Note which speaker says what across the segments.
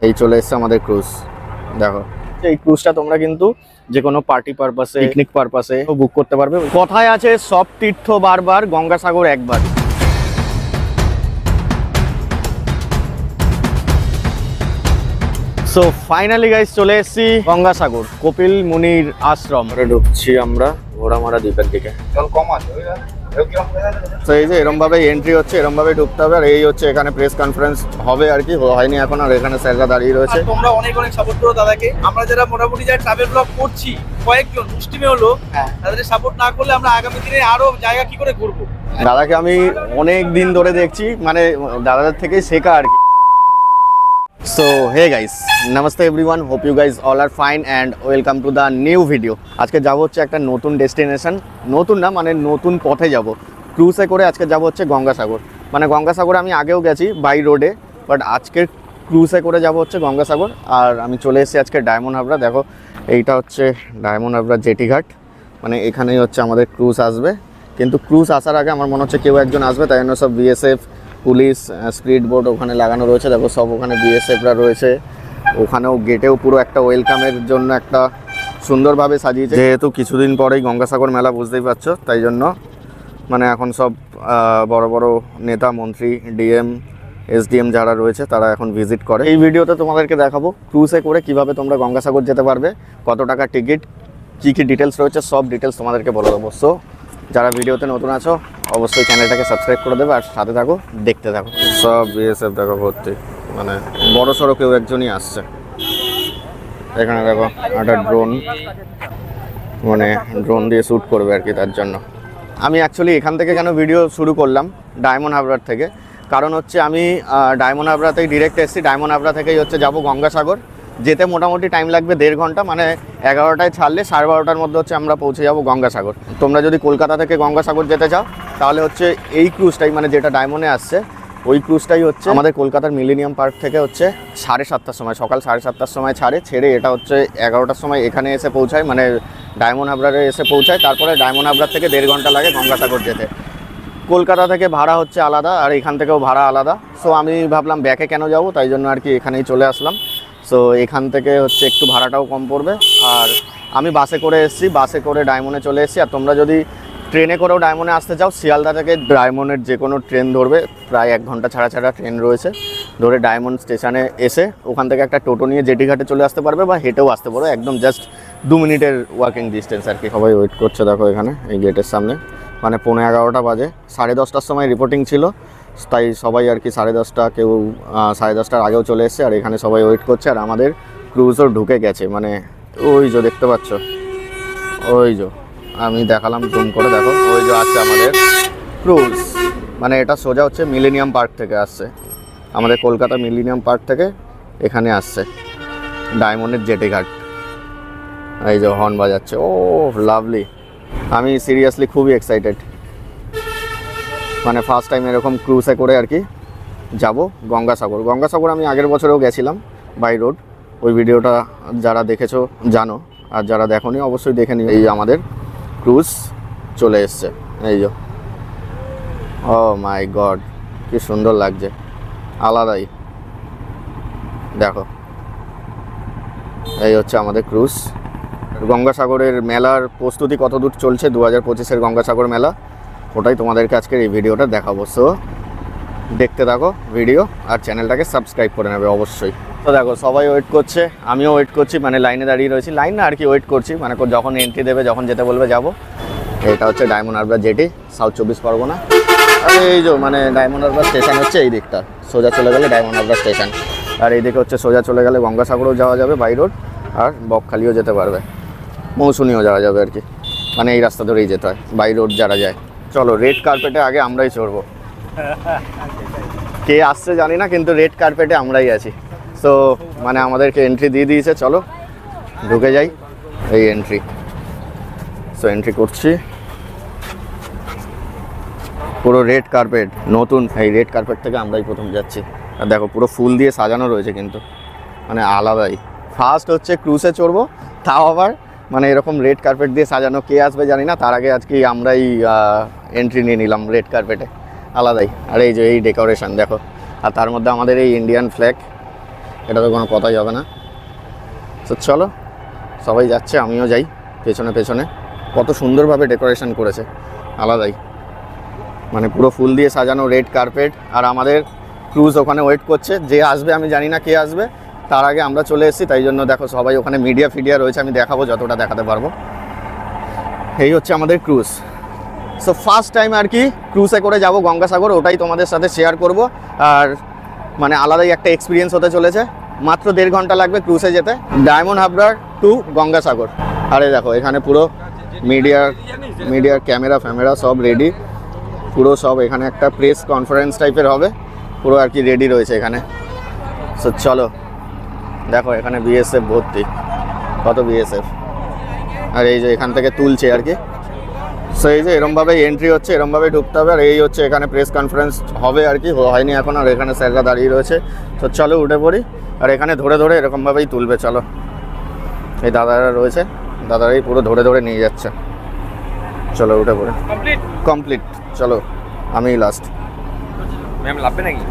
Speaker 1: এই চলে এসছে আমাদের ক্রুজ। দেখো এই ক্রুজটা তোমরা কিন্তু যে কোনো পার্টি পারপাসে, পিকনিক পারপাসে বুক করতে পারবে। কথায় আছে সব তীর্থ বারবার, গঙ্গাসাগর একবার। সো ফাইনালি গাইস চলে এসেছি গঙ্গাসাগর, কপিল মুনির আশ্রম। ঢুকছি আমরা ঘোড়ামারা দ্বীপের দিকে।
Speaker 2: জল কম আছে
Speaker 1: তো এই যে এরম ভাবে এন্ট্রি হচ্ছে, এরম ভাবে ঢুকতে হবে। আর এই হচ্ছে এখানে প্রেস কনফারেন্স হবে আর কি, হয়নি এখন। আর এখানে স্যাররা দাঁড়িয়ে রয়েছে।
Speaker 2: তোমরা অনেক অনেক সাপোর্ট করো দাদাকে। আমরা যারা মোটামুটি যারা ট্রাভেল ব্লগ করছি কয়েকজন মুষ্টিমে হলো, তাদের সাপোর্ট না করলে আমরা আগামী দিনে আরো জায়গা কি করে ঘুরবো।
Speaker 1: দাদাকে আমি অনেক দিন ধরে দেখছি, মানে দাদাদের থেকে শেখা আর কি। সো হে গাইস, নমস্তে everyone, hope you guys all are fine and welcome to the new video. আজকে যাব হচ্ছে একটা নতুন ডেস্টিনেশন, নতুন না মানে নতুন পথে যাব। ক্রুজে করে আজকে যাব হচ্ছে গঙ্গাসাগর। মানে গঙ্গাসাগর আমি আগেও গেছি বাই রোডে, বাট আজকে ক্রুজে করে যাব হচ্ছে গঙ্গাসাগর। আর আমি চলে এসেছি আজকে ডায়মন্ড হাবড়া। দেখো এইটা হচ্ছে ডায়মন্ড হাবড়া জেটি ঘাট, মানে এখানেই হচ্ছে আমাদের ক্রুজ আসবে। কিন্তু ক্রুজ আসার আগে আমার মনে হচ্ছে কেউ একজন আসবে, তাই জন্য সব বিএসএফ, পুলিশ, স্পিড বোট ওখানে লাগানো রয়েছে। দেখো সব ওখানে বিএসএফরা রয়েছে। ওখানেও গেটেও পুরো একটা ওয়েলকামের জন্য একটা সুন্দরভাবে সাজিয়েছে। যেহেতু কিছুদিন পরেই গঙ্গাসাগর মেলা, বুঝতেই পারছো, তাই জন্য মানে এখন সব বড় বড় নেতা, মন্ত্রী, ডিএম, এসডিএম যারা রয়েছে তারা এখন ভিজিট করে। এই ভিডিওতে তোমাদেরকে দেখাবো ক্রুজে করে কিভাবে তোমরা গঙ্গাসাগর যেতে পারবে, কত টাকা টিকিট, কী কী ডিটেলস রয়েছে, সব ডিটেলস তোমাদেরকে বলে দেবো। সো যারা ভিডিওতে নতুন আছো অবশ্যই চ্যানেলটাকে সাবস্ক্রাইব করে দেবে আর সাথে থাকো, দেখতে থাকো। সব বিএসএফ দেখো ভর্তি, মানে বড় সড়ো কেউ একজনই আসছে। এখানে দেখো একটা ড্রোন, মানে ড্রোন দিয়ে শ্যুট করবে আর কি। তার জন্য আমি অ্যাকচুয়ালি এখান থেকে কেন ভিডিও শুরু করলাম, ডায়মন্ড হাবড়ার থেকে, কারণ হচ্ছে আমি ডায়মন্ড হাবড়াতেই ডিরেক্ট এসেছি। ডায়মন্ড হাবড়া থেকেই হচ্ছে যাব গঙ্গাসাগর। যেতে মোটামুটি টাইম লাগবে 1.5 ঘন্টা, মানে 11টায় ছাড়লে 12:30টার মধ্যে হচ্ছে আমরা পৌঁছে যাব গঙ্গাসাগর। তোমরা যদি কলকাতা থেকে গঙ্গাসাগর যেতে চাও তাহলে হচ্ছে এই ক্রুজটাই, মানে যেটা ডায়মন্ডে আসছে ওই ক্রুজটাই হচ্ছে আমাদের কলকাতার মিলেনিয়াম পার্ক থেকে হচ্ছে 7:30টার সময়, সকাল 7:30টার সময় ছেড়ে এটা হচ্ছে 11টার সময় এখানে এসে পৌঁছায়, মানে ডায়মন্ড হাবড়ারে এসে পৌঁছায়। তারপরে ডায়মন্ড হাবড়ার থেকে 1.5 ঘন্টা লাগে গঙ্গাসাগর যেতে। কলকাতা থেকে ভাড়া হচ্ছে আলাদা আর এখান থেকেও ভাড়া আলাদা। সো আমি ভাবলাম ব্যাকে কেন যাব, তাই জন্য আর কি এখানেই চলে আসলাম। সো এখান থেকে হচ্ছে একটু ভাড়াটাও কম পড়বে। আর আমি বাসে করে এসেছি, বাসে করে ডায়মন্ডে চলে এসেছি। আর তোমরা যদি ট্রেনে করেও ডায়মন্ডে আসতে চাও, শিয়ালদা থেকে ডায়মন্ডের যে কোনো ট্রেন ধরবে, প্রায় 1 ঘন্টা ছাড়া ট্রেন রয়েছে, ধরে ডায়মন্ড স্টেশনে এসে ওখান থেকে একটা টোটো নিয়ে জেটি ঘাটে চলে আসতে পারবে, বা হেঁটেও আসতে পারো, একদম জাস্ট 2 মিনিটের ওয়াকিং ডিস্টেন্স আর কি। সবাই ওয়েট করছে দেখো এখানে এই গেটের সামনে, মানে 11:15 বাজে। 10:30টার সময় রিপোর্টিং ছিল, তাই সবাই আর কি 10:30, কেউ 10:30টার আগেও চলে এসছে। আর এখানে সবাই ওয়েট করছে। আর আমাদের ক্রুজও ঢুকে গেছে, মানে ওই যে দেখতে পাচ্ছ, ওই যে আমি দেখালাম জুম করে, দেখো ওই যে আছে আমাদের ক্রুজ। মানে এটা সোজা হচ্ছে মিলেনিয়াম পার্ক থেকে আসছে, আমাদের কলকাতা মিলেনিয়াম পার্ক থেকে এখানে আসছে ডায়মন্ডের জেটি ঘাট। এই যে হর্ন বাজাচ্ছে, ও লাভলি। আমি সিরিয়াসলি খুবই এক্সাইটেড, মানে ফার্স্ট টাইম এরকম ক্রুজে করে আর কি যাব গঙ্গাসাগর। গঙ্গাসাগর আমি আগের বছরেও গেছিলাম বাই রোড, ওই ভিডিওটা যারা দেখেছো জানো, আর যারা দেখোনি অবশ্যই দেখে নিও। এই আমাদের ক্রুজ চলে এসছে, এই যে, ও মাই গড কি সুন্দর লাগছে, আলাদাই। দেখো এই হচ্ছে আমাদের ক্রুজ। গঙ্গাসাগরের মেলার প্রস্তুতি কত দূর চলছে, 2025-এর গঙ্গাসাগর মেলা, ওটাই তোমাদেরকে আজকের এই ভিডিওটা দেখাবো। সো দেখতে থাকো ভিডিও আর চ্যানেলটাকে সাবস্ক্রাইব করে নেবে অবশ্যই। তো দেখো সবাই ওয়েট করছে, আমিও ওয়েট করছি, মানে লাইনে দাঁড়িয়ে রয়েছি। লাইন না আর কি, ওয়েট করছি, মানে যখন এন্ট্রি দেবে, যখন যেতে বলবে যাব। এটা হচ্ছে Diamond Harbour jetty, South 24 Pargana. আর এই যে মানে ডায়মন্ড হারবার স্টেশন হচ্ছে এই দিকটা, সোজা চলে গেলে ডায়মন্ড হারবার স্টেশন। আর এই দিকে হচ্ছে সোজা চলে গেলে গঙ্গাসাগরও যাওয়া যাবে বাই রোড, আর বকখালিও যেতে পারবে, মৌসুনিও যাওয়া যাবে আর কি। মানে এই রাস্তা ধরেই যেতে হয় বাই রোড যারা যায়। চলো রেড কার্পেটে আগে আমরাই চড়বো, কে আসছে জানি না, কিন্তু রেড কার্পেটে আমরাই আছি। সো মানে আমাদেরকে এন্ট্রি দিয়ে দিয়েছে, চলো ঢুকে যাই। এই এন্ট্রি, সো এন্ট্রি করছি। পুরো রেড কার্পেট নতুন, এই রেড কার্পেট থেকে আমরাই প্রথম যাচ্ছি। আর দেখো পুরো ফুল দিয়ে সাজানো রয়েছে, কিন্তু মানে আলাদাই। ফার্স্ট হচ্ছে ক্রুজে চড়বো, তাও আবার মানে এরকম রেড কার্পেট দিয়ে সাজানো, কে আসবে জানি না, তার আগে আজকে আমরাই এন্ট্রি নিয়ে নিলাম রেড কার্পেটে, আলাদাই। আর এই যে এই ডেকোরেশন দেখো, আর তার মধ্যে আমাদের এই ইন্ডিয়ান ফ্ল্যাগ, এটা তো কোনো কথাই হবে না। তো চলো সবাই যাচ্ছে, আমিও যাই পেছনে পেছনে। কত সুন্দরভাবে ডেকোরেশন করেছে, আলাদাই, মানে পুরো ফুল দিয়ে সাজানো রেড কার্পেট। আর আমাদের ক্রুজ ওখানে ওয়েট করছে, যে আসবে আমি জানি না কে আসবে, তার আগে আমরা চলে এসেছি। তাই জন্য দেখো সবাই ওখানে মিডিয়া ফিডিয়া রয়েছে, আমি দেখাবো যতটা দেখাতে পারবো। এই হচ্ছে আমাদের ক্রুজ। সো ফার্স্ট টাইম আর কি ক্রুজে করে যাব গঙ্গাসাগর, ওটাই তোমাদের সাথে শেয়ার করব। আর মানে আলাদাই একটা এক্সপিরিয়েন্স হতে চলেছে। মাত্র 1.5 ঘন্টা লাগবে ক্রুজে যেতে, ডায়মন্ড হারবার টু গঙ্গাসাগর। আরে দেখো এখানে পুরো মিডিয়ার ক্যামেরা ফ্যামেরা সব রেডি, পুরো সব এখানে একটা প্রেস কনফারেন্স টাইপের হবে, পুরো আর কি রেডি রয়েছে এখানে। সো চলো দেখো এখানে বিএসএফ ভর্তি, কত বিএসএফ। আর এই যে এখান থেকে তুলছে আর কি। সো এই যে এরমভাবেই এন্ট্রি হচ্ছে, এরমভাবেই ঢুকতে হবে। আর এই হচ্ছে এখানে প্রেস কনফারেন্স হবে আর কি, হয়নি এখন। আর এখানে স্যাররা দাঁড়িয়ে রয়েছে। তো চলো উঠে পড়ি। আর এখানে ধরে ধরে এরকমভাবেই তুলবে। চলো, এই দাদারা রয়েছে, দাদারাই পুরো ধরে ধরে নিয়ে যাচ্ছে। চলো উঠে পড়ে কমপ্লিট। চলো আমি লাস্ট।
Speaker 2: ম্যাম লাভবে নাকি?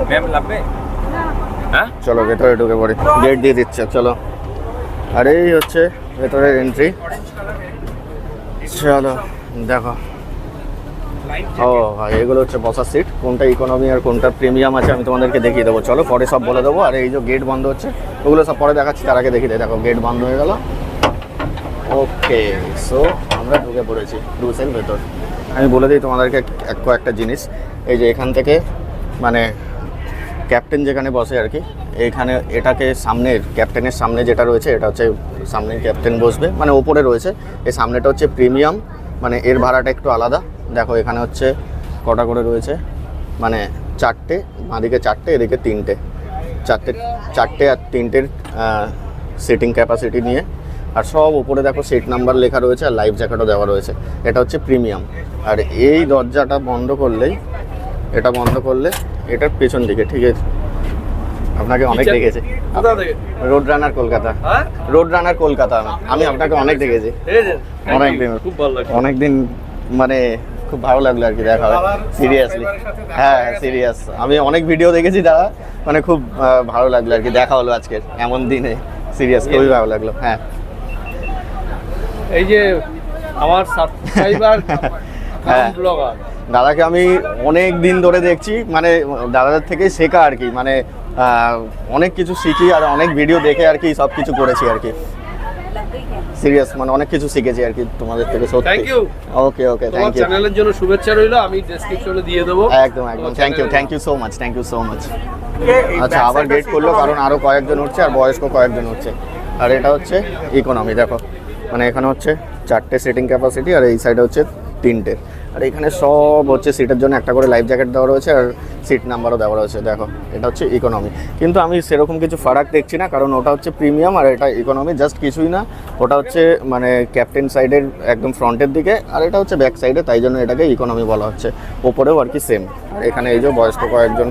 Speaker 2: ম্যাম লাভবে? হ্যাঁ
Speaker 1: চলো ভেতরে ঢুকে পড়ি, গেট দিয়ে দিচ্ছে। চলো, আর এই হচ্ছে ভেতরের এন্ট্রি। চলো দেখো, ও ভাই এগুলো হচ্ছে বসার সিট, কোনটা ইকোনমি আর কোনটা প্রিমিয়াম আছে আমি তোমাদেরকে দেখিয়ে দেবো। চলো পরে সব বলে দেবো। আর এই যে গেট বন্ধ হচ্ছে, ওগুলো সব পরে দেখাচ্ছি, তার আগে দেখিয়ে দেয়। দেখো গেট বন্ধ হয়ে গেল। ওকে, সো আমরা ঢুকে পড়েছি ক্রুজের ভেতর। আমি বলে দিই তোমাদেরকে কয়েকটা জিনিস। এই যে এখান থেকে মানে ক্যাপ্টেন যেখানে বসে আর কি, এইখানে এটাকে সামনের ক্যাপ্টেনের সামনে যেটা রয়েছে, এটা হচ্ছে সামনে ক্যাপ্টেন বসবে, মানে ওপরে রয়েছে। এই সামনেটা হচ্ছে প্রিমিয়াম, মানে এর ভাড়াটা একটু আলাদা। দেখো এখানে হচ্ছে কটা করে রয়েছে, মানে 4টে, বাঁদিকে 4টে, এদিকে 3টে, 4টে আর 3টের সিটিং ক্যাপাসিটি নিয়ে। আর সব উপরে দেখো সিট নাম্বার লেখা রয়েছে, আর লাইফ জ্যাকেটও দেওয়া রয়েছে। এটা হচ্ছে প্রিমিয়াম। আর এই দরজাটা বন্ধ করলেই, এটা বন্ধ করলে এটার পেছন দিকে, ঠিক আছে, আপনাকে অনেক দেখেছি, রোড রানার কলকাতা, রোড রানার কলকাতা, আমি আপনাকে অনেক দেখেছি, অনেকদিন, অনেকদিন, মানে খুব ভালো লাগলো আর কি দেখা, সিরিয়াসলি। হ্যাঁ সিরিয়াস, আমি অনেক ভিডিও দেখেছি দাদা, মানে খুব ভালো লাগলো আর কি, দেখা হলো আজকে এমন দিনে, সিরিয়াস খুবই ভালো লাগলো। হ্যাঁ
Speaker 2: এই যে আমার সাবস্ক্রাইবার,
Speaker 1: হ্যাঁ
Speaker 2: ব্লগার
Speaker 1: দাদাকে আমি অনেক দিন ধরে দেখছি, মানে দাদাদের থেকে শেখা আর কি, মানে অনেক কিছু শিখি আর অনেক ভিডিও দেখে আর কি সব কিছু করেছি আর কি, সিরিয়াস, মানে অনেক কিছু শিখেছি আর কি তোমাদের থেকে, সত্যি।
Speaker 2: Thank you.
Speaker 1: Okay okay, thank
Speaker 2: তোমার
Speaker 1: ইউ।
Speaker 2: চ্যানেলের জন্য শুভেচ্ছা রইলো, আমি ডেসক্রিপশনে দিয়ে দেবো।
Speaker 1: একদম একদম, thank you so much, thank you so much. আচ্ছা, আবার গেট করলো কারণ আরও কয়েকজন উঠছে, আর বয়স্ক কয়েকজন উঠছে। আর এটা হচ্ছে ইকোনমি, দেখো মানে এখানে হচ্ছে 4টে সিটিং ক্যাপাসিটি, আর এই সাইডে হচ্ছে 3টে। আর এখানে সব হচ্ছে সিটের জন্য একটা করে লাইফ জ্যাকেট দেওয়া রয়েছে, আর সিট নাম্বারও দেওয়া রয়েছে। দেখো এটা হচ্ছে ইকোনমি, কিন্তু আমি সেরকম কিছু ফারাক দেখছি না, কারণ ওটা হচ্ছে প্রিমিয়াম আর এটা ইকোনমি, জাস্ট কিছুই না। ওটা হচ্ছে মানে ক্যাপ্টেন সাইডের একদম ফ্রন্টের দিকে, আর এটা হচ্ছে ব্যাক সাইডে, তাই জন্য এটাকে ইকোনমি বলা হচ্ছে। ওপরেও আর কি সেম। আর এখানে এই যে বয়স্ক কয়েকজন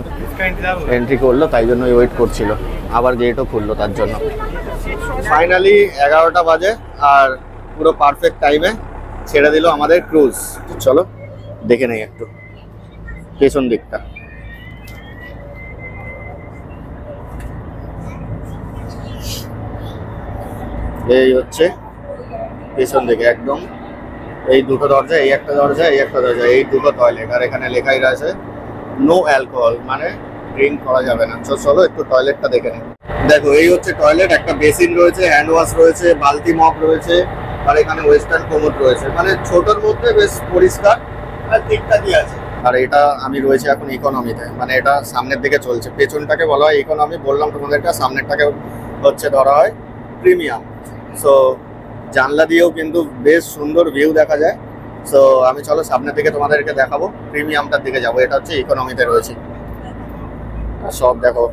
Speaker 1: এন্ট্রি করলো, তাই জন্য ওয়েট করছিল, আবার গেটও খুললো তার জন্য। ফাইনালি 11টা বাজে, আর পুরো পারফেক্ট টাইমে ছেড়ে দিল আমাদের ক্রুজ। চলো দেখে নেই একটু পেছন দিকটা। এই হচ্ছে পেছন দিকে একদম, এই দুটো দরজা, এই একটা দরজা, এই একটা দরজা, এই দুটো টয়লেট। আর এখানে লেখাই রয়েছে নো অ্যালকোহল, মানে ড্রিঙ্ক করা যাবে না। চলো একটু টয়লেটটা দেখে নিই। দেখো এই হচ্ছে টয়লেট, একটা বেসিন রয়েছে, হ্যান্ড ওয়াশ রয়েছে, বালতি মগ রয়েছে, আর এখানে ওয়েস্টার্ন কোমোড রয়েছে, মানে ছোটোর মধ্যে বেশ পরিষ্কার আর ঠিকঠাকই আছে। আর এটা আমি রয়েছে এখন ইকোনমিতে, মানে এটা সামনের দিকে চলছে, পেছনটাকে বলা হয় ইকোনমি বললাম তোমাদেরকে, সামনেরটাকে হচ্ছে ধরা হয় প্রিমিয়াম। সো জানলা দিয়েও কিন্তু বেশ সুন্দর ভিউ দেখা যায়। সো আমি চলো সামনের দিকে তোমাদেরকে দেখাবো, প্রিমিয়ামটার দিকে যাবো। এটা হচ্ছে ইকোনমিতে রয়েছে, আর সব দেখো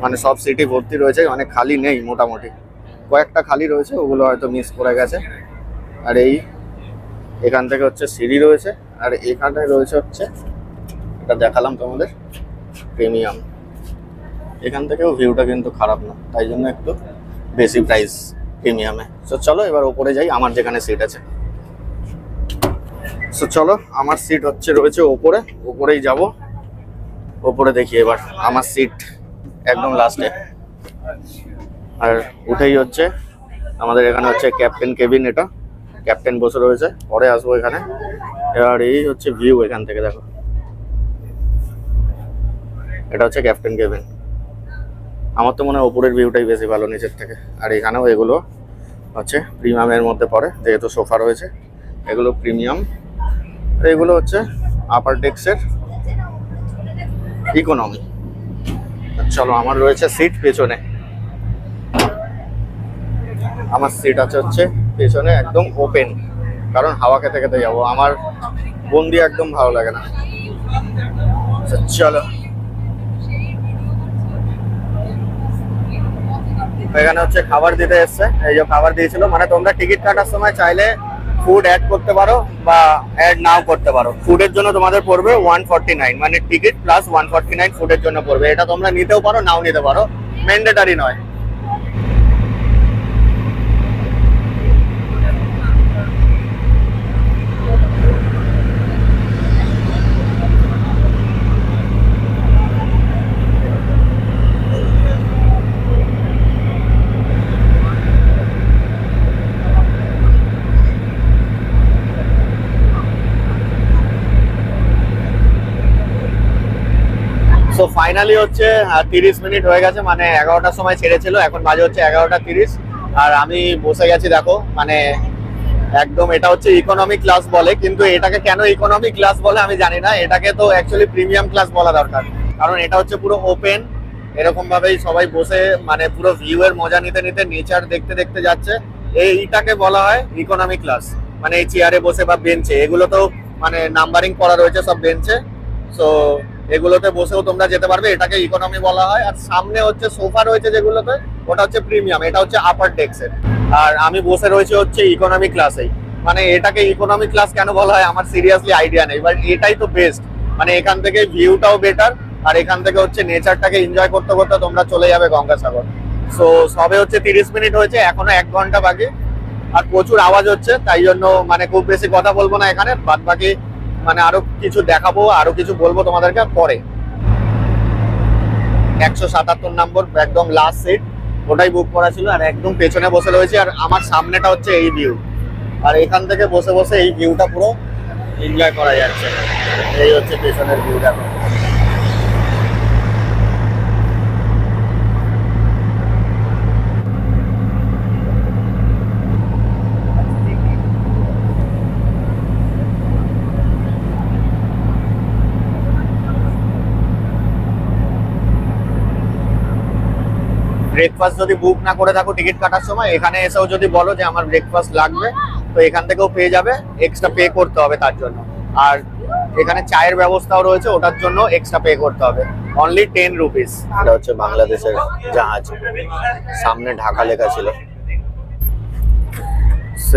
Speaker 1: মানে সব সিটি ভর্তি রয়েছে, মানে খালি নেই, মোটামুটি কয়েকটা খালি রয়েছে, ওগুলো হয়তো মিস করে গেছে। আর এই এখান থেকে হচ্ছে সিঁড়ি রয়েছে, আর এখানে রয়েছে হচ্ছে, এটা দেখালাম তোমাদের প্রিমিয়াম। এখান থেকেও ভিউটা কিন্তু খারাপ না, তাই জন্য একটু বেশি প্রাইস প্রিমিয়ামে। সো চলো এবার ওপরে যাই, আমার যেখানে সিট আছে। সো চলো, আমার সিট হচ্ছে রয়েছে ওপরে, ওপরেই যাব, ওপরে দেখি এবার আমার সিট একদম লাস্টে। আর উঠেই হচ্ছে আমাদের এখানে হচ্ছে ক্যাপ্টেন কেবিন, এটা ক্যাপ্টেন বসে রয়েছে, পরে আসবো এখানে। এবার এই হচ্ছে ভিউ এখান থেকে, দেখো এটা হচ্ছে ক্যাপ্টেন কেবিন। আমার তো মনে হয় ওপরের ভিউটাই বেশি ভালো নিচের থেকে। আর এখানেও এগুলো হচ্ছে প্রিমিয়ামের মধ্যে পড়ে, যেহেতু সোফা রয়েছে এগুলো প্রিমিয়াম। এগুলো হচ্ছে আপার ডেক্সের ইকোনমি। চলো, আমার রয়েছে সিট পেছনে, আমার সিট আছে হচ্ছে পেছনে একদম ওপেন, কারণ হাওয়া খেতে খেতে যাবো, আমার বন্দি একদম ভালো লাগে না। চলো, এখানে হচ্ছে খাবার দিতে এসছে, এই যে খাবার দিয়েছিল। মানে তোমরা টিকিট কাটার সময় চাইলে ফুড অ্যাড করতে পারো বা অ্যাড নাও করতে পারো। ফুডের জন্য তোমাদের পড়বে 149, মানে টিকিট প্লাস 149 ফুডের জন্য পড়বে। এটা তোমরা নিতেও পারো, নাও নিতে পারো, ম্যান্ডেটারি নয়। তো ফাইনালি হচ্ছে 30 মিনিট হয়ে গেছে, মানে 11টার সময় ছেড়েছিল, এখন বাজে হচ্ছে 11টা 30। আর আমি বসে গেছি, দেখো মানে একদম এটা হচ্ছে ইকোনমি ক্লাস বলে, কিন্তু এটাকে কেন ইকোনমি ক্লাস বলে আমি জানি না। এটাকে তো অ্যাকচুয়ালি প্রিমিয়াম ক্লাস বলা দরকার, কারণ এটা হচ্ছে পুরো ওপেন। এরকম ভাবেই সবাই বসে মানে পুরো ভিউ এর মজা নিতে নিতে নেচার দেখতে দেখতে যাচ্ছে। এইটাকে বলা হয় ইকোনমি ক্লাস। মানে এই চেয়ারে বসে বা বেঞ্চে, এগুলো তো মানে নাম্বারিং করা রয়েছে সব বেঞ্চে, সো এগুলোতে বসেও তোমরা যেতে পারবে, এটাকে ইকোনমি বলা হয়। আর সামনে হচ্ছে সোফা রয়েছে যেগুলোতে, ওটা হচ্ছে প্রিমিয়াম, এটা হচ্ছে আপার ডেক্সের। আর আমি বসে রয়েছে হচ্ছে ইকোনমি ক্লাসেই। মানে এটাকে ইকোনমি ক্লাস কেন বলা হয় আমার সিরিয়াসলি আইডিয়া নেই, বাট এটাই তো বেস্ট। মানে এখান থেকে ভিউটাও বেটার, আর এখান থেকে হচ্ছে নেচারটাকে এনজয় করতে করতে তোমরা চলে যাবে গঙ্গাসাগর। সো সবে হচ্ছে 30 মিনিট হয়েছে, এখনো 1 ঘন্টা বাকি। আর প্রচুর আওয়াজ হচ্ছে, তাই জন্য মানে খুব বেশি কথা বলবো না এখানে, বাদ বাকি মানে আরো কিছু দেখাবো, আরো কিছু বলবো তোমাদেরকে পরে। 177 নম্বর একদম লাস্ট সিট, ওটাই বুক করা ছিল। আর একদম পেছনে বসে রয়েছে, আর আমার সামনেটা হচ্ছে এই ভিউ। আর এখান থেকে বসে বসে এই ভিউটা পুরো এনজয় করা যাচ্ছে। এই হচ্ছে পেছনের ভিউটা। ব্রেকফাস্ট যদি বুক না করে থাকো টিকিট কাটার সময়, এখানে এসেও যদি বলো যে আমার ব্রেকফাস্ট লাগবে, তো এখান থেকেও পেয়ে যাবে, এক্সট্রা পে করতে হবে তার জন্য। আর এখানে চায়ের ব্যবস্থাও রয়েছে, ওটার জন্য এক্সট্রা পে করতে হবে, অনলি 10 রুপিস। এটা হচ্ছে বাংলাদেশের জাহাজ, সামনে ঢাকা লেখা ছিল।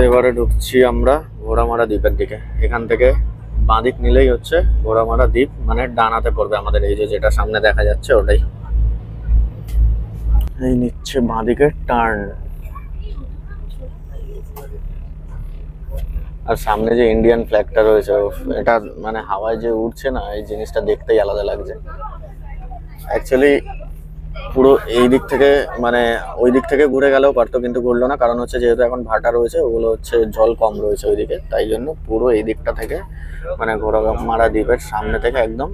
Speaker 1: এবারে ঢুকছি আমরা ঘোড়ামারা দ্বীপের দিকে। এখান থেকে বাঁদিক নিলেই হচ্ছে ঘোড়ামারা দ্বীপ, মানে ডানাতে পড়বে আমাদের। এই যে যেটা সামনে দেখা যাচ্ছে ওটাই। এই নিচ্ছে বাঁদিকে টার্ন। আর সামনে যে ইন্ডিয়ান ফ্ল্যাগটা রয়েছে, এটা মানে হাওয়ায় যে উঠছে না, এই জিনিসটা দেখতেই আলাদা লাগছে। অ্যাকচুয়ালি পুরো এই দিক থেকে মানে ওই দিক থেকে ঘুরে গেলেও পারতো, কিন্তু ঘুরলো না, কারণ হচ্ছে যেহেতু এখন ভাটা রয়েছে, ওগুলো হচ্ছে জল কম রয়েছে ওইদিকে, তাই জন্য পুরো এই দিকটা থেকে মানে ঘোড়ামারা দ্বীপের সামনে থেকে একদম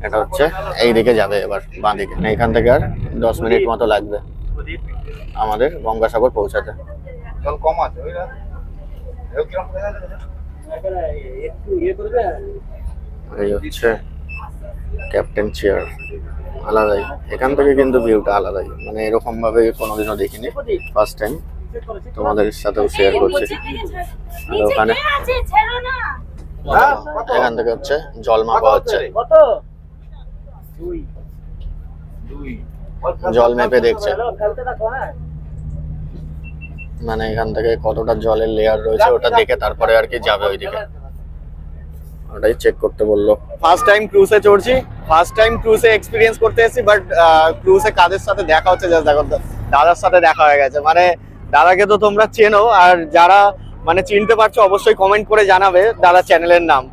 Speaker 1: এটা হচ্ছে এই দিকে যাবে এবার বাঁদিকে। এখান থেকে আর 10 মিনিট মতো লাগবে আমাদের গঙ্গাসাগর পৌঁছাতে।
Speaker 2: জল কম আছে,
Speaker 1: এই হচ্ছে ক্যাপ্টেন চেয়ার, আলাদাই। এখান থেকে কিন্তু ভিউটা আলাদাই, মানে এরকম ভাবে কোনোদিনও দেখিনি, ফার্স্ট টাইম তোমাদের সাথেও শেয়ার করছি। আর ওখানে এখান থেকে হচ্ছে জল মাপা হচ্ছে, জল মেপে দেখছে মানে এখান থেকে কতটা জলের লেয়ার রয়েছে ওটা দেখে তারপরে আর কি যাবে ওইদিকে, ওটাই চেক করতে বললো। ফার্স্ট টাইম ক্রুজে চড়ছি, ফার্স্ট টাইম ক্রুজে এক্সপিরিয়েন্স করতে এসেছি, বাট ক্রুজে কাদের সাথে দেখা হচ্ছে জাস্ট দেখো, দাদার সাথে দেখা হয়ে গেছে। মানে দাদাকে তো তোমরা চেনো, আর যারা মানে চিনতে পারছো অবশ্যই কমেন্ট করে জানাবে দাদা চ্যানেলের নাম।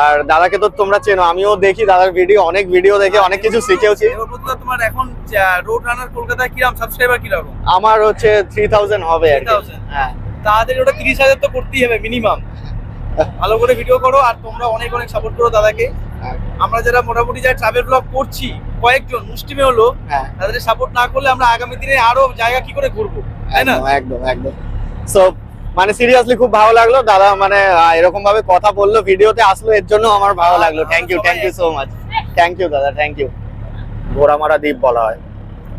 Speaker 1: আর দাদাকে তো তোমরা চেনো, আমিও দেখি দাদার ভিডিও, অনেক ভিডিও দেখে অনেক কিছু শিখেওছি।
Speaker 2: এবার বলতো তোমার এখন রোড রানার কলকাতায় কিরকম সাবস্ক্রাইবার কিরকম?
Speaker 1: আমার হচ্ছে 3000 হবে আর কি।
Speaker 2: 3000
Speaker 1: হ্যাঁ,
Speaker 2: তাড়াতাড়ি ওটা 30,000 তো করতেই হবে মিনিমাম। ভালো করে ভিডিও করো আর তোমরা অনেক অনেক সাপোর্ট করো দাদাকে। আমরা যারা মোটামুটি যারা ট্রাভেল ব্লগ করছি কয়েকজন মুষ্টিমে হলো,
Speaker 1: হ্যাঁ,
Speaker 2: তাদের সাপোর্ট না করলে আমরা আগামী দিনে আরো জায়গা কি করে ঘুরবো, তাই না?
Speaker 1: একদম একদম। সো মানে সিরিয়াসলি খুব ভালো লাগলো দাদা, মানে এরকম ভাবে কথা বললো, ভিডিওতে আসলো, এর জন্য আমার ভালো লাগলো। Thank you so much. Thank you দাদা, থ্যাংক ইউ। ঘোড়ামারা দ্বীপ বলা হয়।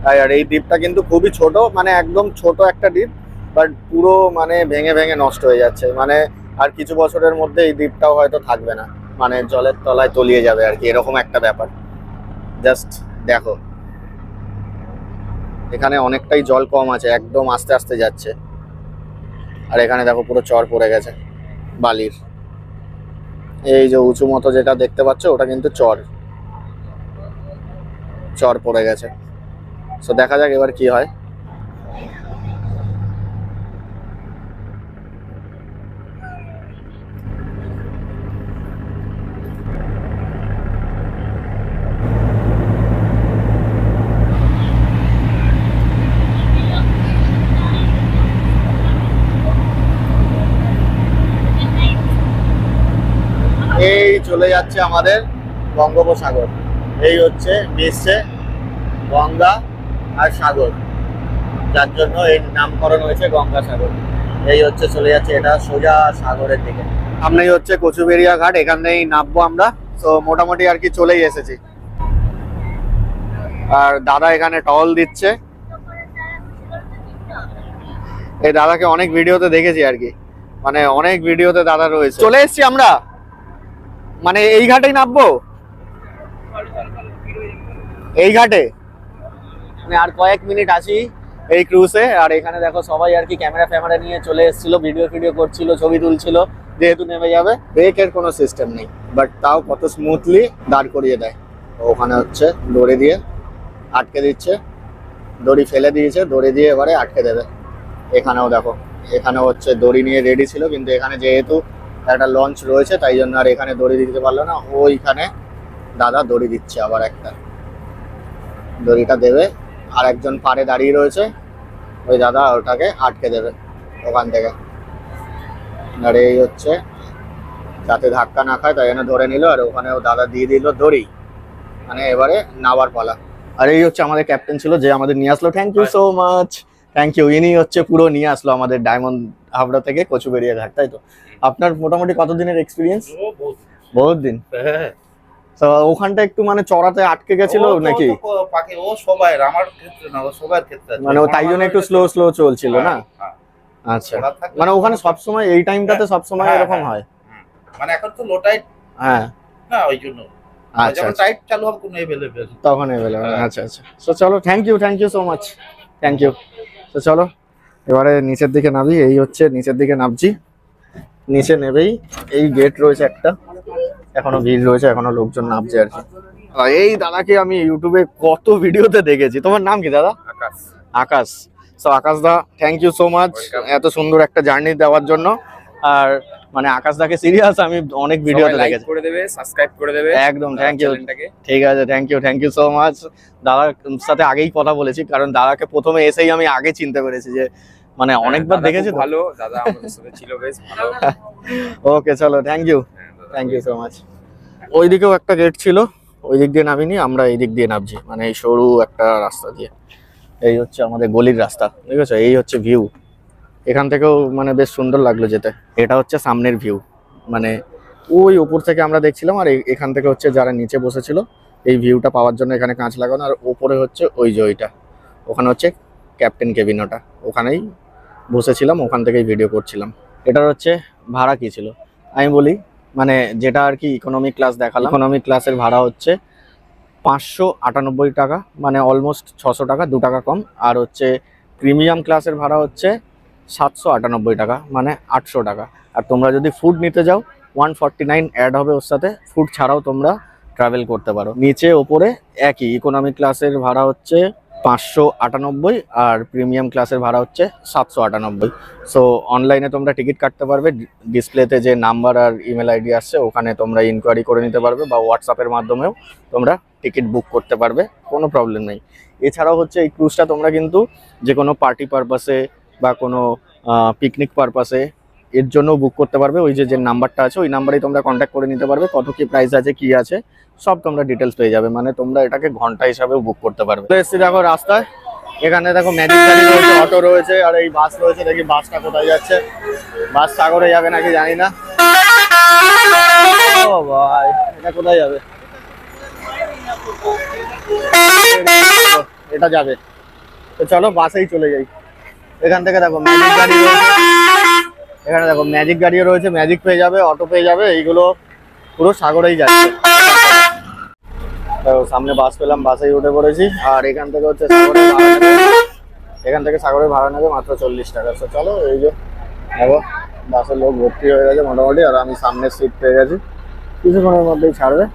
Speaker 1: আর এই দ্বীপটা কিন্তু খুবই ছোট, মানে একদম ছোট একটা দ্বীপ, বাট পুরো মানে ভেঙে ভেঙে নষ্ট হয়ে যাচ্ছে। মানে আর কিছু বছরের মধ্যে এই দ্বীপটাও হয়তো থাকবে না, মানে জলের তলায় তলিয়ে যাবে আর কি, এরকম একটা ব্যাপার। জাস্ট দেখো, এখানে অনেকটাই জল কম আছে, একদম আস্তে আস্তে যাচ্ছে। আর এখানে দেখো পুরো চর পড়ে গেছে বালির। এই যে উঁচু মতো যেটা দেখতে পাচ্ছ, ওটা কিন্তু চর পড়ে গেছে। সো দেখা যাক এবার কি হয়। এই চলে যাচ্ছে আমাদের বঙ্গোপসাগর, এই হচ্ছে মিশছে গঙ্গা আর সাগর, যার জন্য এই নামকরণ হয়েছে গঙ্গাসাগর। এই হচ্ছে চলে যাচ্ছে এটা সোজা সাগরের দিকে। সামনেই হচ্ছে কচুবেড়িয়া ঘাট, এখান থেকেই নামবো আমরা। তো মোটামুটি আর কি চলেই এসেছি। আর দাদা এখানে টহল দিচ্ছে। এই দাদাকে অনেক ভিডিওতে দেখেছি আর কি, মানে অনেক ভিডিওতে দাদা রয়েছে। চলে এসেছি আমরা, মানে এই ঘাটেই নামবো, এই ঘাটে মানে আর কয়েক মিনিট আছি এই ক্রুজে। আর এখানে দেখো সবাই আর কি ক্যামেরা নিয়ে চলে এসেছিল, ভিডিও করছিল, ছবি তুলছিল, যেহেতু নেমে যাবে। ব্রেকের কোনো সিস্টেম নেই, বাট তাও কত স্মুথলি দাঁড় করিয়ে দেয়। ওখানে হচ্ছে দড়ি দিয়ে আটকে দিচ্ছে, দড়ি ফেলে দিয়েছে, দড়ি দিয়ে এবারে আটকে দেবে। এখানেও দেখো, এখানেও হচ্ছে দড়ি নিয়ে রেডি ছিল, কিন্তু এখানে যেহেতু একটা লঞ্চ রয়েছে তাই জন্য আর এখানে দড়ি দিতে পারলো না। ওইখানে দাদা দড়ি দিচ্ছে, আবার একটা দড়িটা দেবে, আর একজন পাড়ে দাঁড়িয়ে রয়েছে, ওই দাদা ওটাকে আটকে দেবে ওখান থেকে। আর এই হচ্ছে যাতে ধাক্কা না খায় তাই জন্য ধরে নিল, আর ওখানেও দাদা দিয়ে দিল দড়ি, মানে এবারে নাবার পালা। আর এই হচ্ছে আমাদের ক্যাপ্টেন ছিল যে আমাদের নিয়ে আসলো, thank you so much, thank you. ইনি হচ্ছে পুরো নিয়ে আসলো আমাদের ডায়মন্ড হাবড়া থেকে কচুবেড়িয়া ঘাট, তাই তো? আপনার মোটামুটি কতদিনের এক্সপিরিয়েন্স? বহুত দিন। তো ওখানটা একটু মানে চড়াতে আটকে গেছিল নাকি?
Speaker 3: ও সবাই, আমার ক্ষেত্রে না, ও সবার ক্ষেত্রে,
Speaker 1: মানে ও তাই জন্য একটু স্লো চলছিল না? আচ্ছা, মানে ওখানে সবসময় এই টাইমটাতে সবসময় এরকম হয়?
Speaker 3: মানে এখন তো লো টাইড,
Speaker 1: হ্যাঁ
Speaker 3: না ওই জন্য।
Speaker 1: আচ্ছা,
Speaker 3: যখন টাইড চালু হবে কোনো अवेलेबल
Speaker 1: তখন अवेलेबल। আচ্ছা আচ্ছা, তো চলো, thank you so much, thank you. তো চলো এবারে নিচের দিকে নামি। এই হচ্ছে নিচের দিকে নামছি। নিচে নেবেই এই গেট রয়েছে একটা, এখনো ভিড় রয়েছে, এখনো লোকজন নামছে আর কি। এই দাদাকে আমি ইউটিউবে কত ভিডিওতে দেখেছি। তোমার নাম কি দাদা?
Speaker 3: আকাশ।
Speaker 1: আকাশ। সো আকাশ দা, থ্যাংক ইউ সো মাচ এত সুন্দর একটা জার্নি দেওয়ার জন্য। আর মানে আকাশ দাকে সিরিয়াস আমি অনেক ভিডিওতে দেখেছি।
Speaker 4: করে দেবে, সাবস্ক্রাইব করে দেবে
Speaker 1: একদম, থ্যাংক ইউ। ঠিক আছে, থ্যাংক ইউ সো মাচ। দাদার সাথে আগেই কথা বলেছি, কারণ দাদাকে প্রথমে এসেই আমি আগে চিনতে পেরেছি, যে মানে অনেকবার দেখেছি।
Speaker 4: ভালো দাদা আমাদের সাথে ছিল, বেশ ভালো।
Speaker 1: ওকে চলো, থ্যাংক ইউ সো মাচ। ওইদিকেও একটা গেট ছিল, ওই দিক দিয়ে নামিনি আমরা, এই দিক দিয়ে নামছি, মানে এই সরু একটা রাস্তা দিয়ে। এই হচ্ছে আমাদের গলির রাস্তা, ঠিক আছে? এই হচ্ছে ভিউ, এখান থেকেও মানে বেশ সুন্দর লাগলো যেতে। এটা হচ্ছে সামনের ভিউ, মানে ওই উপর থেকে আমরা দেখছিলাম, আর এখান থেকে হচ্ছে যারা নিচে বসেছিল এই ভিউটা পাওয়ার জন্য এখানে কাঁচ লাগানো। আর ওপরে হচ্ছে ওই যে ওইটা, ওখানে হচ্ছে ক্যাপ্টেন কেবিন, ওটা ওখানেই বসেছিলাম, ওখান থেকেই ভিডিও করছিলাম। এটার হচ্ছে ভাড়া কি ছিল আমি বলি, মানে যেটা আর কি ইকোনমি ক্লাস দেখালাম, ইকোনমি ক্লাসের ভাড়া হচ্ছে 598 টাকা, মানে অলমোস্ট 600 টাকা, 2 টাকা কম। আর হচ্ছে প্রিমিয়াম ক্লাসের ভাড়া হচ্ছে 798 টাকা, মানে 800 টাকা। আর তোমরা যদি ফুড নিতে যাও 149 অ্যাড হবে ওর সাথে, ফুড ছাড়াও তোমরা ট্রাভেল করতে পারো। নিচে ওপরে একই, ইকোনমি ক্লাসের ভাড়া হচ্ছে 598, আর প্রিমিয়াম ক্লাসের ভাড়া হচ্ছে 798। সো অনলাইনে তোমরা টিকিট কাটতে পারবে, ডিসপ্লেতে যে নাম্বার আর ইমেল আইডি আসছে ওখানে তোমরা ইনকোয়ারি করে নিতে পারবে, বা হোয়াটসঅ্যাপের মাধ্যমেও তোমরা টিকিট বুক করতে পারবে, কোনো প্রবলেম নেই। এছাড়াও হচ্ছে এই ক্রুজটা তোমরা কিন্তু যে কোনো পার্টি পারপাসে বা কোনো পিকনিক পারপাসে এর জন্য বুক করতে পারবে। ওই যে নাম্বারটা আছে ওই নাম্বারেই তোমরা কন্ট্যাক্ট করে নিতে পারবে, কত কি প্রাইস আছে কি আছে সব তোমরা ডিটেলস পেয়ে যাবে, মানে তোমরা এটাকে ঘন্টা হিসাবেও বুক করতে পারবে। তো এসছি দেখো রাস্তায়, এখানে দেখো ম্যাজিক গাড়ি রয়েছে, অটো রয়েছে, আর এই বাস রয়েছে। দেখি বাসটা কোথায় যাচ্ছে, বাস সাগরে যাবে নাকি জানি না। ও ভাই, এটা কোথায় যাবে? এটা যাবে, তো চলো বাসেই চলে যাই। এখান থেকে দেখো ম্যাজিক গাড়ি রয়েছে, এখানে দেখো ম্যাজিক গাড়িও রয়েছে, ম্যাজিক পেয়ে যাবে, অটো পেয়ে যাবে, এইগুলো পুরো সাগরেই যাচ্ছে। দেখো সামনে বাস পেলাম, বাসেই উঠে পড়েছি। আর এখান থেকে হচ্ছে সাগরে ভাড়া নেবে, এখান থেকে সাগরে ভাড়া নেবে মাত্র 40 টাকা। তো চলো, এই যে দেখো বাসের লোক ভর্তি হয়ে গেছে মোটামুটি, আর আমি সামনের সিট পেয়ে গেছি, কিছুক্ষণের মধ্যেই ছাড়বে।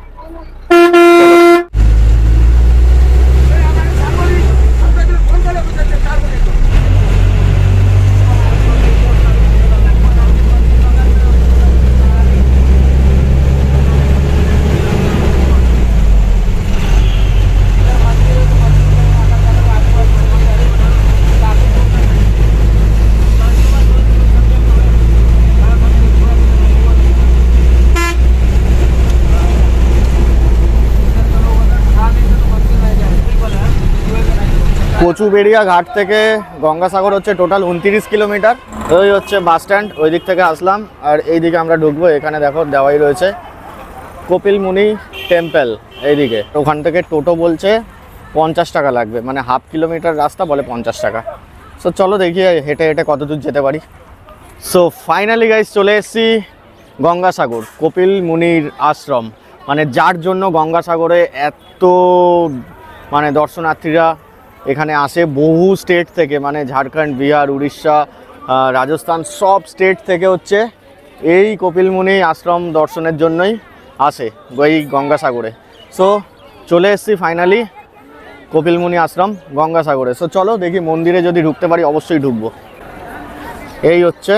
Speaker 1: কচুবেড়িয়া ঘাট থেকে গঙ্গাসাগর হচ্ছে টোটাল 29 কিলোমিটার। ওই হচ্ছে বাস স্ট্যান্ড, ওই দিক থেকে আসলাম, আর এই দিকে আমরা ঢুকবো। এখানে দেখো দেওয়াই রয়েছে কপিল মুনি টেম্পল, এইদিকে। ওখান থেকে টোটো বলছে 50 টাকা লাগবে, মানে হাফ কিলোমিটার রাস্তা বলে 50 টাকা। সো চলো দেখি হেঁটে হেঁটে কত দূর যেতে পারি। সো ফাইনালি গাইস চলে এসেছি গঙ্গাসাগর, কপিল মুনির আশ্রম, মানে যার জন্য গঙ্গাসাগরে এত মানে দর্শনার্থীরা এখানে আসে বহু স্টেট থেকে, মানে ঝাড়খণ্ড, বিহার, উড়িষ্যা, রাজস্থান, সব স্টেট থেকে হচ্ছে এই কপিল মুনি আশ্রম দর্শনের জন্যই আসে এই গঙ্গাসাগরে। সো চলে এসেছি ফাইনালি কপিল মুনি আশ্রম গঙ্গাসাগরে। সো চলো দেখি মন্দিরে যদি ঢুকতে পারি, অবশ্যই ঢুকবো। এই হচ্ছে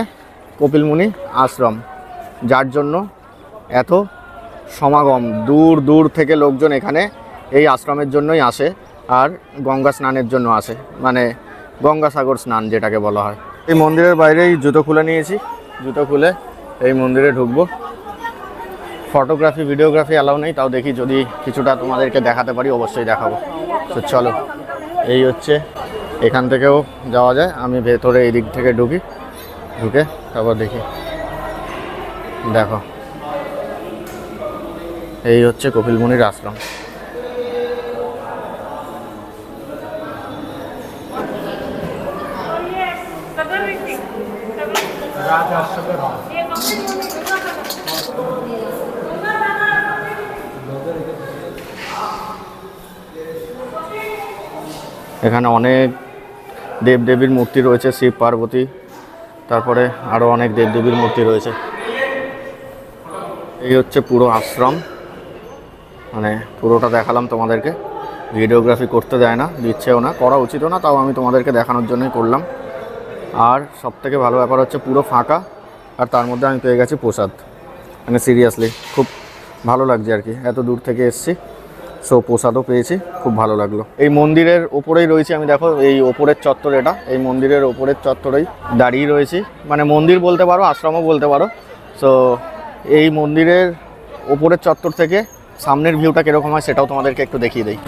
Speaker 1: কপিল মুনি আশ্রম, যার জন্য এত সমাগম, দূর দূর থেকে লোকজন এখানে এই আশ্রমের জন্যই আসে, আর গঙ্গা স্নানের জন্য আসে, মানে গঙ্গাসাগর স্নান যেটাকে বলা হয়। এই মন্দিরের বাইরেই জুতো খুলে নিয়েছি, জুতো খুলে এই মন্দিরে ঢুকবো। ফটোগ্রাফি ভিডিওগ্রাফি অ্যালাউ নেই, তাও দেখি যদি কিছুটা তোমাদেরকে দেখাতে পারি অবশ্যই দেখাবো। তো চলো, এই হচ্ছে, এখান থেকেও যাওয়া যায়। আমি ভেতরে এই দিক থেকে ঢুকি, ঢুকে তারপর দেখি। দেখো এই হচ্ছে কপিল মুনির আশ্রম। এখানে অনেক দেবদেবীর মূর্তি রয়েছে, শিব পার্বতী, তারপরে আরও অনেক দেবদেবীর মূর্তি রয়েছে। এই হচ্ছে পুরো আশ্রম, মানে পুরোটা দেখালাম তোমাদেরকে। ভিডিওগ্রাফি করতে দেয় না, দিচ্ছেও না, করা উচিতও না, তাও আমি তোমাদেরকে দেখানোর জন্যই করলাম। আর সবথেকে ভালো ব্যাপার হচ্ছে পুরো ফাঁকা, আর তার মধ্যে আমি পেয়ে গেছি প্রসাদ। মানে সিরিয়াসলি খুব ভালো লাগছে আর কি, এত দূর থেকে এসেছি। সো প্রসাদও পেয়েছি, খুব ভালো লাগলো। এই মন্দিরের ওপরেই রয়েছি আমি, দেখো এই ওপরের চত্বর, এটা এই মন্দিরের ওপরের চত্বরেই দাঁড়িয়ে রয়েছি, মানে মন্দির বলতে পারো, আশ্রমও বলতে পারো। সো এই মন্দিরের ওপরের চত্বর থেকে সামনের ভিউটা কীরকম হয় সেটাও তোমাদেরকে একটু দেখিয়ে দিই।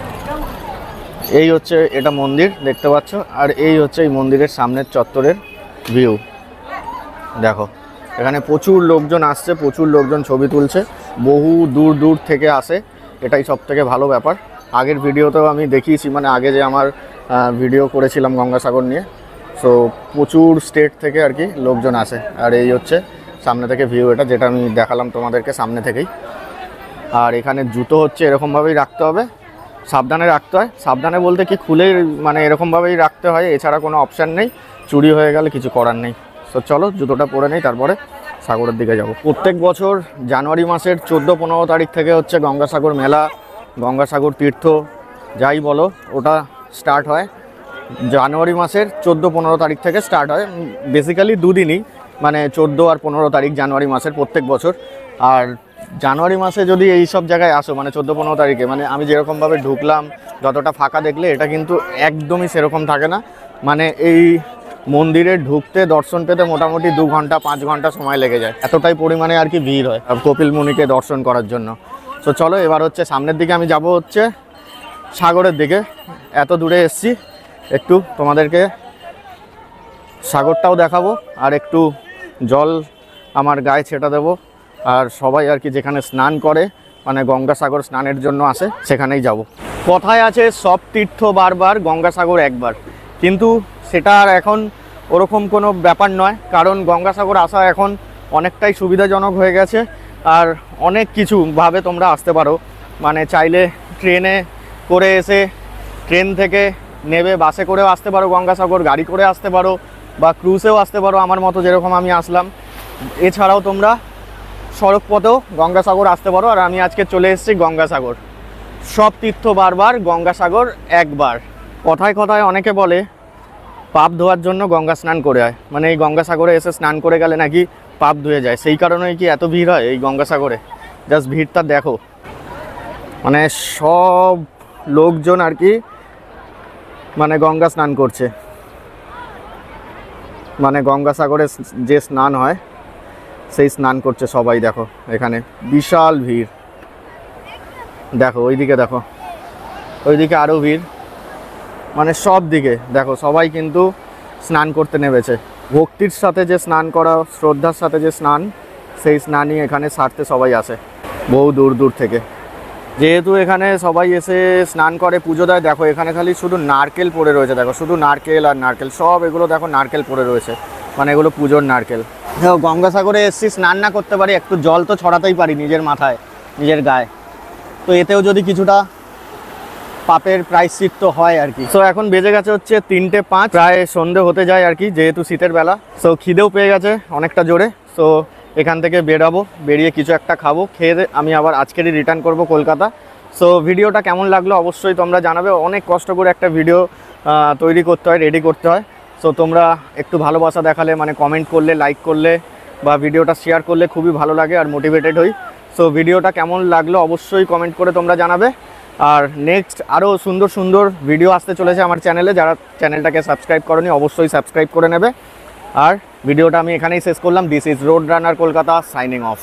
Speaker 1: এই হচ্ছে এটা মন্দির দেখতে পাচ্ছ, আর এই হচ্ছে এই মন্দিরের সামনের চত্বরের ভিউ। দেখো এখানে প্রচুর লোকজন আসছে, প্রচুর লোকজন ছবি তুলছে, বহু দূর দূর থেকে আসে, এটাই সব থেকে ভালো ব্যাপার। আগের ভিডিওতেও আমি দেখিয়েছি, মানে আগে যে আমার ভিডিও করেছিলাম গঙ্গাসাগর নিয়ে। সো প্রচুর স্টেট থেকে আর কি লোকজন আসে। আর এই হচ্ছে সামনে থেকে ভিউ, এটা যেটা আমি দেখালাম তোমাদেরকে সামনে থেকেই। আর এখানে জুতো হচ্ছে এরকমভাবেই রাখতে হবে, সাবধানে রাখতে হয়। সাবধানে বলতে কি, খুলে মানে এরকমভাবেই রাখতে হয়, এছাড়া কোনো অপশান নেই, চুরি হয়ে গেলে কিছু করার নেই। সো চলো জুতোটা পরে নেই, তারপরে সাগরের দিকে যাব। প্রত্যেক বছর জানুয়ারি মাসের 14-15 তারিখ থেকে হচ্ছে গঙ্গাসাগর মেলা, গঙ্গাসাগর তীর্থ যাই বলো, ওটা স্টার্ট হয় জানুয়ারি মাসের 14-15 তারিখ থেকে স্টার্ট হয়। বেসিক্যালি দুদিনই, মানে 14 আর 15 তারিখ জানুয়ারি মাসের প্রত্যেক বছর। আর জানুয়ারি মাসে যদি এই সব জায়গায় আসো, মানে 14-15 তারিখে, মানে আমি যেরকমভাবে ঢুকলাম, যতটা ফাঁকা দেখলে, এটা কিন্তু একদমই সেরকম থাকে না। মানে এই মন্দিরে ঢুকতে, দর্শন পেতে মোটামুটি 2 ঘন্টা 5 ঘন্টা সময় লেগে যায়, এতটাই পরিমাণে আর কি ভিড় হয় কপিল মুনিকে দর্শন করার জন্য। তো চলো এবার হচ্ছে সামনের দিকে আমি যাব, হচ্ছে সাগরের দিকে। এত দূরে এসছি, একটু তোমাদেরকে সাগরটাও দেখাবো আর একটু জল আমার গায়ে ছেটা দেবো। আর সবাই আর কি যেখানে স্নান করে, মানে গঙ্গাসাগর স্নানের জন্য আসে, সেখানেই যাব। কথায় আছে সব তীর্থ বারবার, গঙ্গাসাগর একবার, কিন্তু সেটা আর এখন ওরকম কোনো ব্যাপার নয়। কারণ গঙ্গাসাগর আসা এখন অনেকটাই সুবিধাজনক হয়ে গেছে। আর অনেক কিছুভাবে তোমরা আসতে পারো, মানে চাইলে ট্রেনে করে এসে ট্রেন থেকে নেবে বাসে করেও আসতে পারো গঙ্গাসাগর, গাড়ি করে আসতে পারো, বা ক্রুজেও আসতে পারো আমার মতো যেরকম আমি আসলাম। এছাড়াও তোমরা সড়ক পথেও গঙ্গাসাগর আসতে পারো। আর আমি আজকে চলে এসেছি গঙ্গাসাগর। সব তীর্থ বারবার, গঙ্গাসাগর একবার। কথায় কথায় অনেকে বলে পাপ ধোয়ার জন্য গঙ্গা স্নান করে হয়, মানে এই গঙ্গাসাগরে এসে স্নান করে গেলে নাকি পাপ ধুয়ে যায়। সেই কারণেই কি এত ভিড় হয় এই গঙ্গাসাগরে? জাস্ট ভিড়টা দেখো, মানে সব লোকজন আর কি মানে গঙ্গা স্নান করছে। মানে গঙ্গাসাগরে যে স্নান হয় সেই স্নান করছে সবাই। দেখো এখানে বিশাল ভিড়, দেখো ওইদিকে, দেখো ওইদিকে আরও ভিড়, মানে সব দিকে দেখো সবাই কিন্তু স্নান করতে নেমেছে। ভক্তির সাথে যে স্নান করা, শ্রদ্ধার সাথে যে স্নান, সেই স্নানই এখানে সারতে সবাই আসে বহু দূর দূর থেকে। যেহেতু এখানে সবাই এসে স্নান করে, পুজো দেয়, দেখো এখানে খালি শুধু নারকেল পড়ে রয়েছে। দেখো শুধু নারকেল আর নারকেল, সব এগুলো দেখো নারকেল পড়ে রয়েছে, মানে এগুলো পুজোর নারকেল। দেখো গঙ্গাসাগরে এসছি, স্নান না করতে পারি, একটু জল তো ছড়াতেই পারি নিজের মাথায়, নিজের গায়ে। তো এতেও যদি কিছুটা পাপের প্রায়শ্চিত্ত হয় আর কি। সো এখন বেজে গেছে হচ্ছে 3:05, প্রায় সন্ধে হতে যায় আর কি, যেহেতু শীতের বেলা। সো খিদেও পেয়ে গেছে অনেকটা জোরে। সো এখান থেকে বেরাবো, বেরিয়ে কিছু একটা খাবো, খেয়ে আমি আবার আজকেরই রিটার্ন করব কলকাতা। সো ভিডিওটা কেমন লাগলো অবশ্যই তোমরা জানাবে। অনেক কষ্ট করে একটা ভিডিও তৈরি করতে হয়, রেডি করতে হয়। সো তোমরা একটু ভালোবাসা দেখালে, মানে কমেন্ট করলে, লাইক করলে বা ভিডিওটা শেয়ার করলে খুবই ভালো লাগে আর মোটিভেটেড হই। সো ভিডিওটা কেমন লাগলো অবশ্যই কমেন্ট করে তোমরা জানাবে। আর নেক্সট আরও সুন্দর সুন্দর ভিডিও আসতে চলেছে আমার চ্যানেলে। যারা চ্যানেলটাকে সাবস্ক্রাইব করোনি অবশ্যই সাবস্ক্রাইব করে নেবে। আর ভিডিওটা আমি এখানেই শেষ করলাম। This is road runner Kolkata, signing off.